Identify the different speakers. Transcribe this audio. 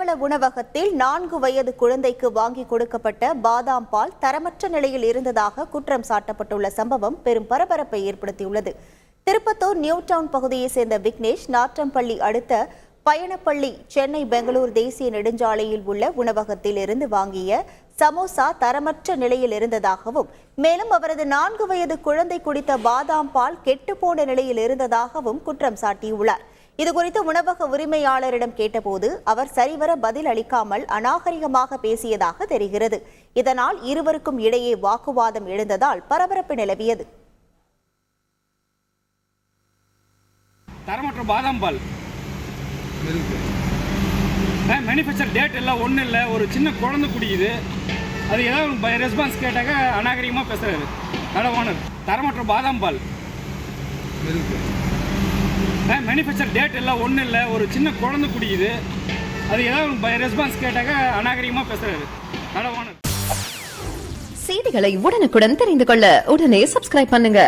Speaker 1: மண்டல உணவகத்தில் 4 வயது குழந்தைக்கு வாங்கி கொடுக்கப்பட்ட பாதாம் பால் தரமற்ற நிலையில் இருந்ததாக குற்றம் சாட்டப்பட்டுள்ள சம்பவம் பெரும் பரபரப்பை ஏற்படுத்தியுள்ளது. திருப்பத்தூர் நியூ டவுன் பகுதியைச் சேர்ந்த விக்னேஷ் நாற்றம்பள்ளி அடுத்த பயணப்பள்ளி சென்னை பெங்களூர் தேசிய நெடுஞ்சாலையில் உள்ள உணவகத்தில் இருந்து வாங்கிய சமோசா தரமற்ற நிலையில் இருந்ததாகவும், மேலும் அவரது 4 வயது குழந்தை குடித்த பாதாம் பால் கெட்டுப்போன நிலையில் இருந்ததாகவும் குற்றம் சாட்டியுள்ளார். இதுகுறித்து உணவக உரிமையாளரிடம் கேட்டபோது அவர் சரிவர பதில் அளிக்காமல் அநாகரிகமாக பேசியதாக தெரிகிறது. இதனால் இருவருக்கும் இடையே வாக்குவாதம் எழுந்ததால் பரபரப்பு நிலவியது.
Speaker 2: தரமற்ற பாதாம் பால் மேனுஃபேக்சர் டேட் எல்லாம் ஒன்றும் இல்லை, ஒரு சின்ன குழந்தை குடிக்குது. அது ஏதாவது ரெஸ்பான்ஸ் கேட்டாக்க அநாகரிகமாக பேசுறாரு கடை ஓனர். தரமற்ற பாதாம் பால் மேனுஃபேக்சர் டேட் எல்லாம் ஒன்றும் இல்லை, ஒரு சின்ன குழந்தை குடிக்குது. அது ஏதாவது ரெஸ்பான்ஸ் கேட்டாக்க அநாகரிகமாக பேசுறாரு கடை ஓனர்.
Speaker 3: செய்திகளை உடனுக்குடன் தெரிந்து கொள்ள உடனே சப்ஸ்கிரைப் பண்ணுங்க.